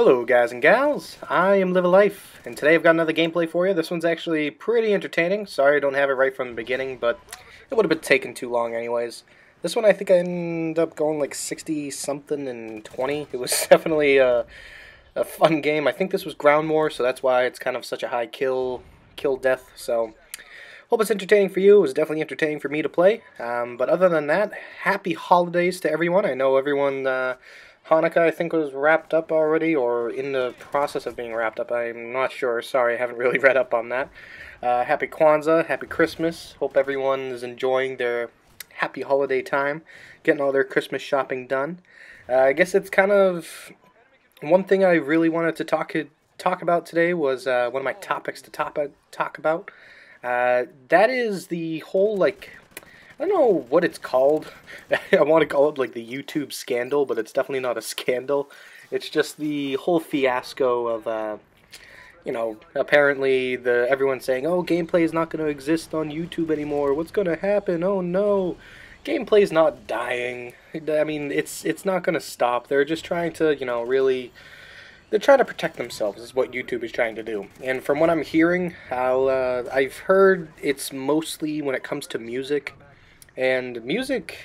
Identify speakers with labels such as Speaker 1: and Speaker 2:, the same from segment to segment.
Speaker 1: Hello guys and gals, I am LivaLife, and today I've got another gameplay for you. This one's actually pretty entertaining. Sorry I don't have it right from the beginning, but it would have been taking too long anyways. This one I think I ended up going like 60 something and 20. It was definitely a fun game. I think this was ground more, so that's why it's kind of such a high kill death. So hope it's entertaining for you. It was definitely entertaining for me to play. But other than that, happy holidays to everyone. I know everyone... Hanukkah, I think, was wrapped up already, or in the process of being wrapped up. I'm not sure. Sorry, I haven't really read up on that. Happy Kwanzaa, happy Christmas. Hope everyone is enjoying their happy holiday time, getting all their Christmas shopping done. I guess it's kind of... One thing I really wanted to talk about today was one of my topics to talk about. That is the whole, like... I don't know what it's called. I want to call it like the YouTube scandal, but it's definitely not a scandal. It's just the whole fiasco of, apparently everyone's saying, oh, gameplay is not going to exist on YouTube anymore. What's going to happen? Oh, no. Gameplay's not dying. I mean, it's not going to stop. They're just trying to, really... They're trying to protect themselves, is what YouTube is trying to do. And from what I'm hearing, I've heard it's mostly when it comes to music. And music,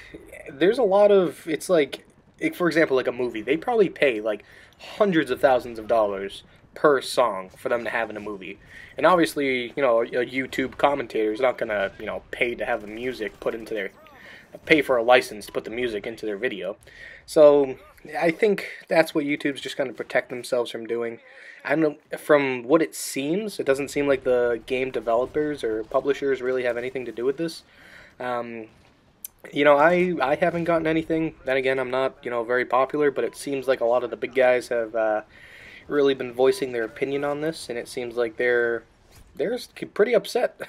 Speaker 1: there's a lot of, it's like, for example, like a movie. They probably pay like hundreds of thousands of dollars per song for them to have in a movie. And obviously, a YouTube commentator is not going to, pay to have the music put into their, pay for a license to put the music into their video. So I think that's what YouTube's just going to protect themselves from doing. I don't know, from what it seems, it doesn't seem like the game developers or publishers really have anything to do with this. I haven't gotten anything. Then again, I'm not, very popular, but it seems like a lot of the big guys have really been voicing their opinion on this, and it seems like they're pretty upset.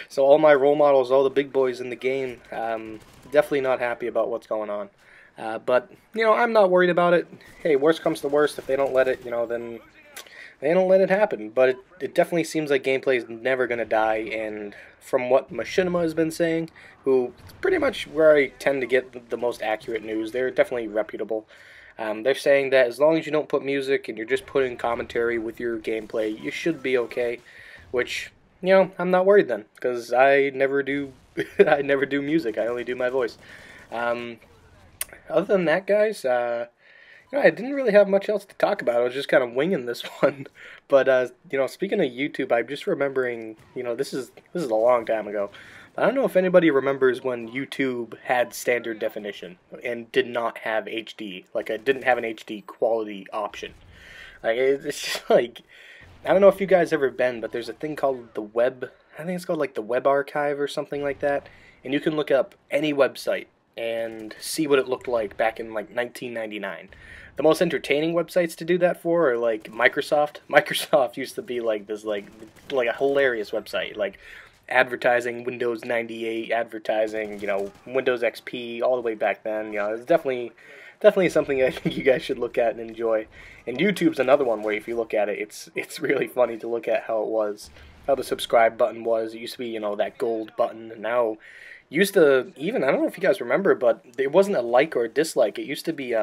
Speaker 1: So all my role models, all the big boys in the game, definitely not happy about what's going on. But, I'm not worried about it. Hey, worst comes to worst, if they don't let it, then they don't let it happen. But it definitely seems like gameplay is never going to die, and from what Machinima has been saying, who is pretty much where I tend to get the most accurate news, they're definitely reputable. They're saying that as long as you don't put music and you're just putting commentary with your gameplay, you should be okay. Which, I'm not worried then, because I never do I never do music. I only do my voice. Other than that, guys, I didn't really have much else to talk about. I was just kind of winging this one. But, speaking of YouTube, I'm just remembering, this is a long time ago. But I don't know if anybody remembers when YouTube had standard definition and did not have HD. Like, it didn't have an HD quality option. Like, it's just like, I don't know if you guys ever been, but there's a thing called the web, I think it's called like the web archive or something like that. And you can look up any website and see what it looked like back in like 1999. The most entertaining websites to do that for are like Microsoft. Microsoft used to be like this like a hilarious website, like advertising Windows 98, advertising, Windows XP all the way back then. It's definitely something I think you guys should look at and enjoy. And YouTube's another one where if you look at it, it's really funny to look at how it was, how the subscribe button was. It used to be, that gold button, and now used to even, I don't know if you guys remember, but it wasn't a like or a dislike. It used to be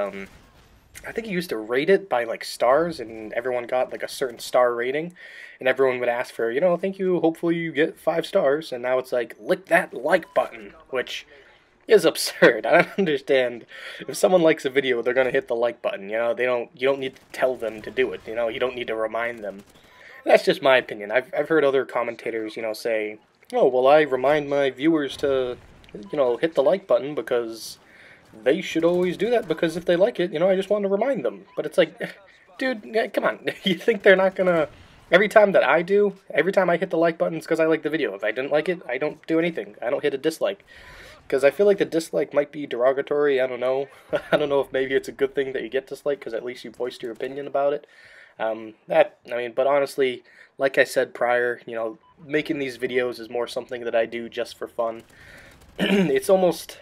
Speaker 1: I think you used to rate it by like stars, and everyone got like a certain star rating, and everyone would ask for, thank you, hopefully you get 5 stars, and now it's like, lick that like button, which is absurd. I don't understand. If someone likes a video, they're gonna hit the like button. You don't need to tell them to do it. You don't need to remind them. That's just my opinion. I've heard other commentators, say, oh, well, I remind my viewers to, hit the like button because they should always do that, because if they like it, I just want to remind them. But it's like, dude, come on. You think they're not gonna... Every time I hit the like button, it's because I like the video. If I didn't like it, I don't do anything. I don't hit a dislike. Because I feel like the dislike might be derogatory. I don't know. I don't know if maybe it's a good thing that you get dislike, because at least you voiced your opinion about it. But honestly, like I said prior, making these videos is more something that I do just for fun. It's almost...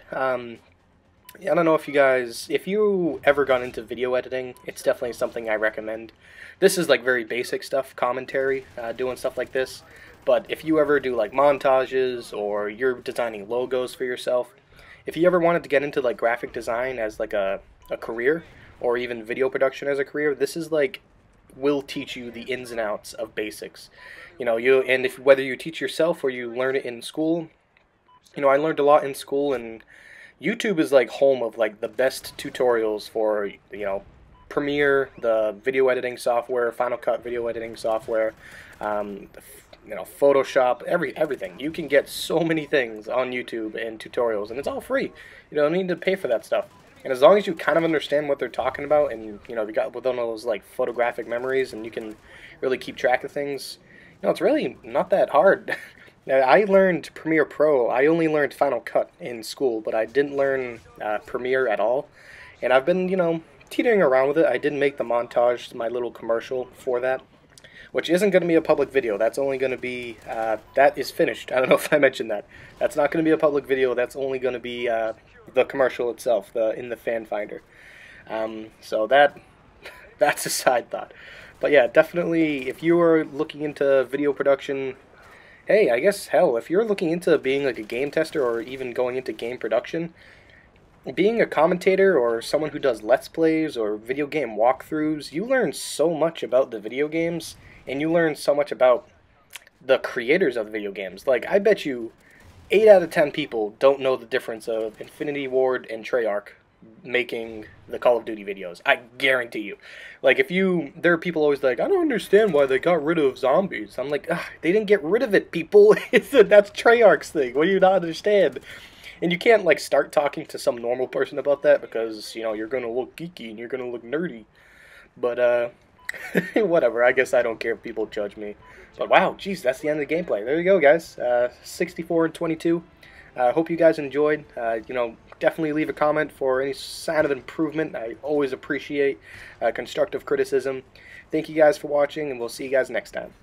Speaker 1: I don't know if you ever got into video editing, it's definitely something I recommend. This is like very basic stuff, commentary, doing stuff like this. But if you ever do like montages, or you're designing logos for yourself, if you ever wanted to get into like graphic design as like a career, or even video production as a career, this is like will teach you the ins and outs of basics. And if whether you teach yourself or you learn it in school, I learned a lot in school, and YouTube is like home of like the best tutorials for, Premiere, the video editing software, Final Cut video editing software, Photoshop, everything. You can get so many things on YouTube and tutorials, and it's all free. You don't need to pay for that stuff. And as long as you kind of understand what they're talking about, and you got with one of those like photographic memories, and you can really keep track of things, it's really not that hard. I learned Premiere Pro. I only learned Final Cut in school, but I didn't learn Premiere at all. And I've been, teetering around with it. I did make the montage, my little commercial for that, which isn't going to be a public video. That's only going to be, that is finished. I don't know if I mentioned that. That's not going to be a public video. That's only going to be the commercial itself, in the fan finder. So that's a side thought. But yeah, definitely, if you are looking into video production, hey, I guess, hell, if you're looking into being like a game tester or even going into game production, being a commentator or someone who does Let's Plays or video game walkthroughs, you learn so much about the video games, and you learn so much about the creators of the video games. Like, I bet you 8 out of 10 people don't know the difference of Infinity Ward and Treyarch making the Call of Duty videos. I guarantee you. Like, there are people always like, I don't understand why they got rid of zombies. I'm like, they didn't get rid of it, people. That's Treyarch's thing. What do you not understand? And you can't, like, start talking to some normal person about that because, you're going to look geeky and you're going to look nerdy. But, whatever. I guess I don't care if people judge me. But, wow, geez, that's the end of the gameplay. There you go, guys. 64 and 22. Hope you guys enjoyed. Definitely leave a comment for any sign of improvement. I always appreciate constructive criticism. Thank you guys for watching, and we'll see you guys next time.